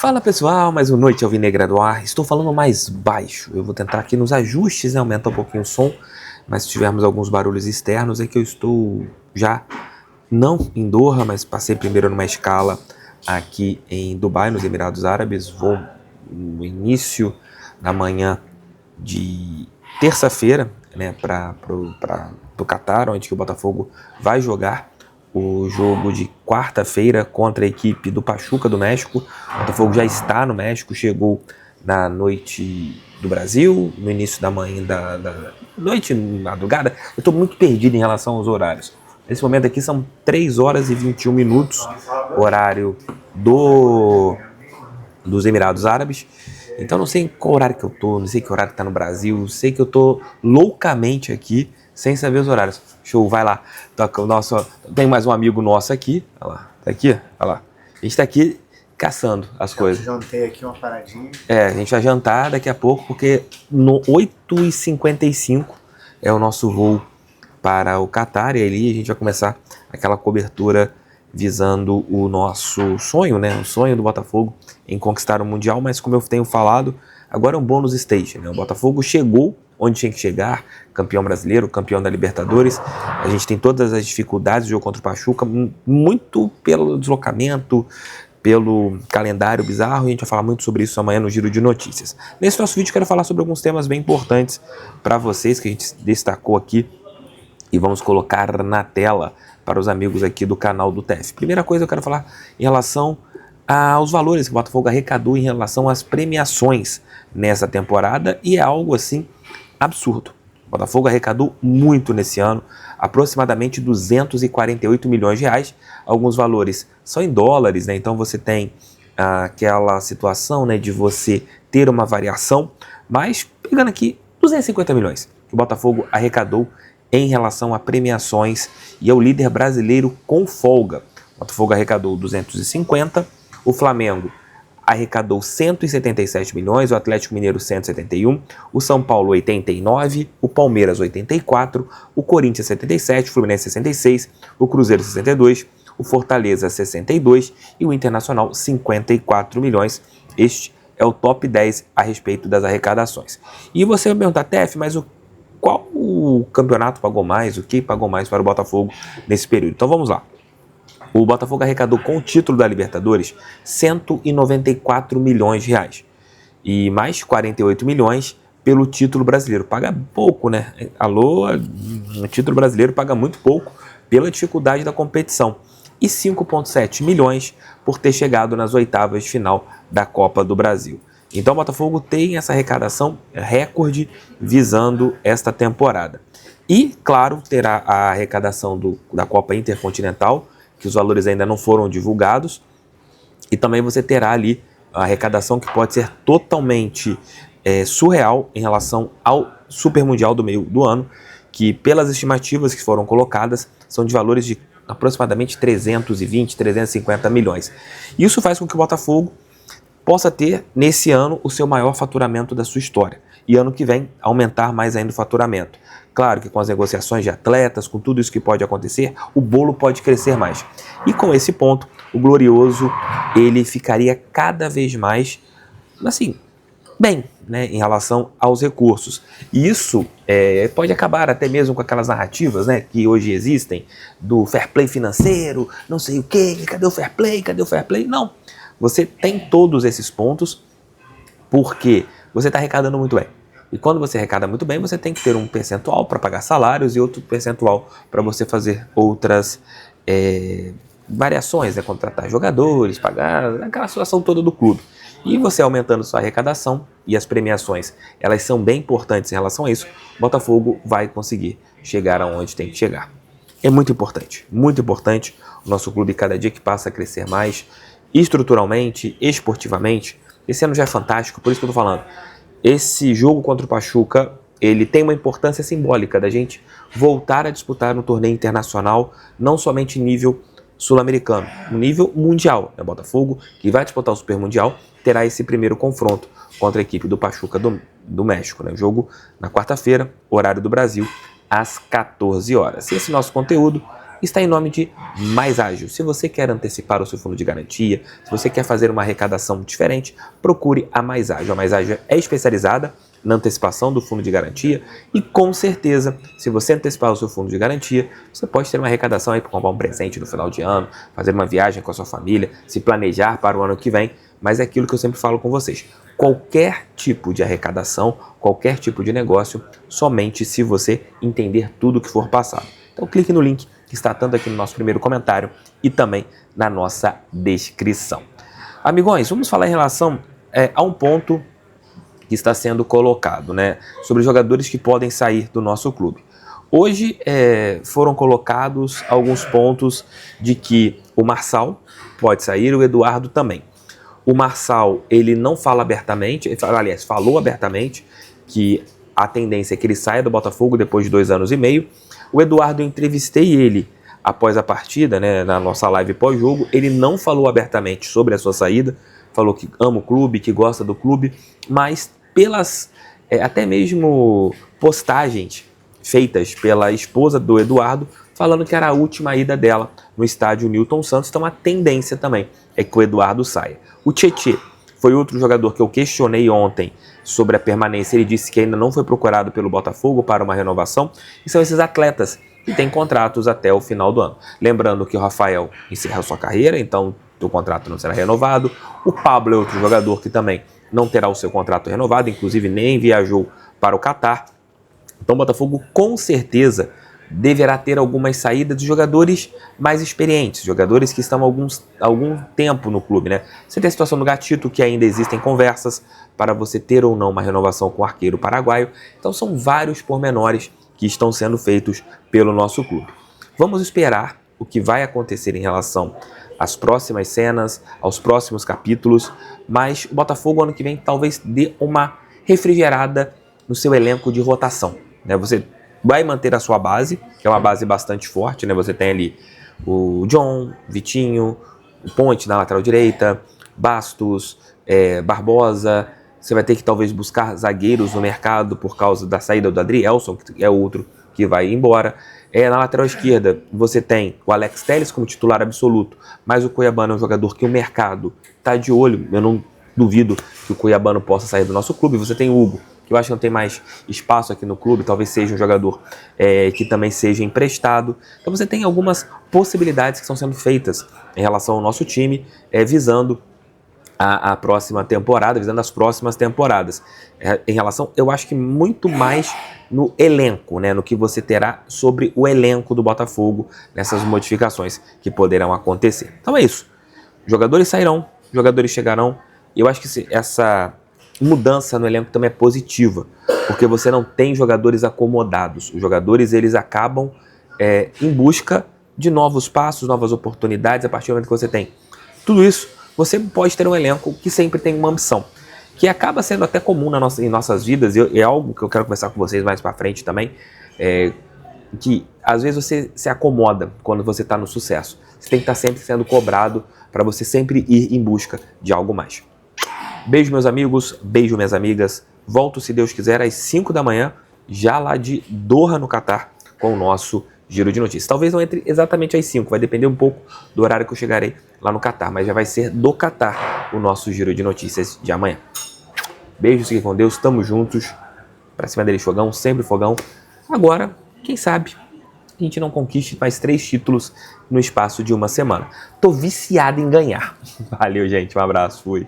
Fala pessoal, mais uma noite Alvinegra do ar. Estou falando mais baixo. Eu vou tentar aqui nos ajustes, né, aumentar um pouquinho o som. Mas se tivermos alguns barulhos externos é que eu estou já não em Doha, mas passei primeiro numa escala aqui em Dubai, nos Emirados Árabes. Vou no início da manhã de terça-feira, né, para o Catar, onde que o Botafogo vai jogar o jogo de quarta-feira contra a equipe do Pachuca do México. O Botafogo já está no México, chegou na noite do Brasil, no início da manhã, da noite, madrugada. Eu estou muito perdido em relação aos horários. Nesse momento aqui são 3 horas e 21 minutos, horário dos Emirados Árabes. Então não sei em qual horário que eu tô, não sei que horário que tá no Brasil, sei que eu tô loucamente aqui, sem saber os horários. Show, vai lá. Toca o nosso, tem mais um amigo nosso aqui, olha lá, tá aqui, olha lá. A gente tá aqui caçando as coisas. Eu jantei aqui uma paradinha. A gente vai jantar daqui a pouco, porque no 8h55 é o nosso voo para o Catar, e ali a gente vai começar aquela cobertura visando o nosso sonho, né? O sonho do Botafogo em conquistar o Mundial, mas como eu tenho falado, agora é um bônus stage, né? O Botafogo chegou onde tinha que chegar, campeão brasileiro, campeão da Libertadores. A gente tem todas as dificuldades do jogo contra o Pachuca, muito pelo deslocamento, pelo calendário bizarro, e a gente vai falar muito sobre isso amanhã no Giro de Notícias. Nesse nosso vídeo eu quero falar sobre alguns temas bem importantes para vocês, que a gente destacou aqui, e vamos colocar na tela para os amigos aqui do canal do TF. Primeira coisa eu quero falar em relação aos valores que o Botafogo arrecadou em relação às premiações nessa temporada, e é algo assim absurdo. O Botafogo arrecadou muito nesse ano, aproximadamente 248 milhões de reais. Alguns valores são em dólares, né? Então você tem aquela situação, né, de você ter uma variação, mas pegando aqui 250 milhões que o Botafogo arrecadou em relação a premiações, e é o líder brasileiro com folga. O Botafogo arrecadou 250, o Flamengo arrecadou 177 milhões, o Atlético Mineiro 171, o São Paulo 89, o Palmeiras 84, o Corinthians 77, o Fluminense 66, o Cruzeiro 62, o Fortaleza 62 e o Internacional 54 milhões. Este é o top 10 a respeito das arrecadações. E você vai perguntar, TF, mas qual o campeonato pagou mais, o que pagou mais para o Botafogo nesse período? Então vamos lá. O Botafogo arrecadou com o título da Libertadores 194 milhões de reais. E mais 48 milhões pelo título brasileiro. Paga pouco, né? Alô, o título brasileiro paga muito pouco pela dificuldade da competição. E 5,7 milhões por ter chegado nas oitavas de final da Copa do Brasil. Então o Botafogo tem essa arrecadação recorde visando esta temporada. E, claro, terá a arrecadação da Copa Intercontinental, que os valores ainda não foram divulgados. E também você terá ali a arrecadação que pode ser totalmente surreal em relação ao Super Mundial do meio do ano, que pelas estimativas que foram colocadas são de valores de aproximadamente 320, 350 milhões. Isso faz com que o Botafogo possa ter, nesse ano, o seu maior faturamento da sua história. E ano que vem, aumentar mais ainda o faturamento. Claro que com as negociações de atletas, com tudo isso que pode acontecer, o bolo pode crescer mais. E com esse ponto, o Glorioso, ele ficaria cada vez mais, assim, bem, né, em relação aos recursos. E isso pode acabar até mesmo com aquelas narrativas, né, que hoje existem, do fair play financeiro, não sei o quê, cadê o fair play, cadê o fair play? Não. Você tem todos esses pontos porque você está arrecadando muito bem. E quando você arrecada muito bem, você tem que ter um percentual para pagar salários e outro percentual para você fazer outras variações, né? Contratar jogadores, pagar aquela situação toda do clube. E você aumentando sua arrecadação e as premiações, elas são bem importantes em relação a isso, o Botafogo vai conseguir chegar aonde tem que chegar. É muito importante o nosso clube cada dia que passa a crescer mais, estruturalmente, esportivamente. Esse ano já é fantástico, por isso que eu tô falando. Esse jogo contra o Pachuca, ele tem uma importância simbólica da gente voltar a disputar um torneio internacional, não somente em nível sul-americano, no nível mundial. O Botafogo, que vai disputar o Super Mundial, terá esse primeiro confronto contra a equipe do Pachuca do México. Né? Jogo na quarta-feira, horário do Brasil, às 14 horas. E esse nosso conteúdo está em nome de Mais Ágil. Se você quer antecipar o seu fundo de garantia, se você quer fazer uma arrecadação diferente, procure a Mais Ágil. A Mais Ágil é especializada na antecipação do fundo de garantia e, com certeza, se você antecipar o seu fundo de garantia, você pode ter uma arrecadação aí para comprar um presente no final de ano, fazer uma viagem com a sua família, se planejar para o ano que vem, mas é aquilo que eu sempre falo com vocês. Qualquer tipo de arrecadação, qualquer tipo de negócio, somente se você entender tudo que for passado. Então clique no link que está tanto aqui no nosso primeiro comentário e também na nossa descrição. Amigões, vamos falar em relação a um ponto que está sendo colocado, né, sobre jogadores que podem sair do nosso clube. Hoje foram colocados alguns pontos de que o Marçal pode sair, o Eduardo também. O Marçal, ele não fala abertamente, aliás, falou abertamente que a tendência é que ele saia do Botafogo depois de 2 anos e meio. O Eduardo, eu entrevistei ele após a partida, né, na nossa live pós-jogo. Ele não falou abertamente sobre a sua saída, falou que ama o clube, que gosta do clube, mas pelas até mesmo postagens feitas pela esposa do Eduardo, falando que era a última ida dela no estádio Newton Santos, então a tendência também é que o Eduardo saia. O Tietê foi outro jogador que eu questionei ontem sobre a permanência, ele disse que ainda não foi procurado pelo Botafogo para uma renovação, e são esses atletas que têm contratos até o final do ano. Lembrando que o Rafael encerra sua carreira, então o contrato não será renovado. O Pablo é outro jogador que também não terá o seu contrato renovado, inclusive nem viajou para o Catar. Então o Botafogo com certeza deverá ter algumas saídas de jogadores mais experientes, jogadores que estão há algum tempo no clube, né? Você tem a situação do Gatito, que ainda existem conversas para você ter ou não uma renovação com o arqueiro paraguaio. Então são vários pormenores que estão sendo feitos pelo nosso clube. Vamos esperar o que vai acontecer em relação às próximas cenas, aos próximos capítulos, mas o Botafogo ano que vem talvez dê uma refrigerada no seu elenco de rotação, né? Você vai manter a sua base, que é uma base bastante forte, né? Você tem ali o John, Vitinho, o Ponte na lateral direita, Bastos, Barbosa. Você vai ter que talvez buscar zagueiros no mercado por causa da saída do Adrielson, que é outro que vai embora. Na lateral esquerda você tem o Alex Telles como titular absoluto, mas o Cuiabano é um jogador que o mercado está de olho. Eu não duvido que o Cuiabano possa sair do nosso clube. Você tem o Hugo, que eu acho que não tem mais espaço aqui no clube, talvez seja um jogador que também seja emprestado. Então você tem algumas possibilidades que estão sendo feitas em relação ao nosso time, visando a próxima temporada, visando as próximas temporadas. Em relação, eu acho que muito mais no elenco, né, no que você terá sobre o elenco do Botafogo, nessas modificações que poderão acontecer. Então é isso. Jogadores sairão, jogadores chegarão. Eu acho que essa mudança no elenco também é positiva, porque você não tem jogadores acomodados. Os jogadores, eles acabam em busca de novos passos, novas oportunidades. A partir do momento que você tem tudo isso, você pode ter um elenco que sempre tem uma ambição, que acaba sendo até comum em nossas vidas, e é algo que eu quero conversar com vocês mais para frente também, que às vezes você se acomoda quando você está no sucesso. Você tem que estar sempre sendo cobrado para você sempre ir em busca de algo mais. Beijo, meus amigos, beijo, minhas amigas. Volto, se Deus quiser, às 5 da manhã, já lá de Doha, no Catar, com o nosso Giro de Notícias. Talvez não entre exatamente às 5, vai depender um pouco do horário que eu chegarei lá no Catar, mas já vai ser do Catar o nosso Giro de Notícias de amanhã. Beijos, fiquem com Deus, tamo juntos. Pra cima dele, fogão, sempre fogão. Agora, quem sabe a gente não conquiste mais 3 títulos no espaço de uma semana. Tô viciado em ganhar. Valeu, gente, um abraço, fui.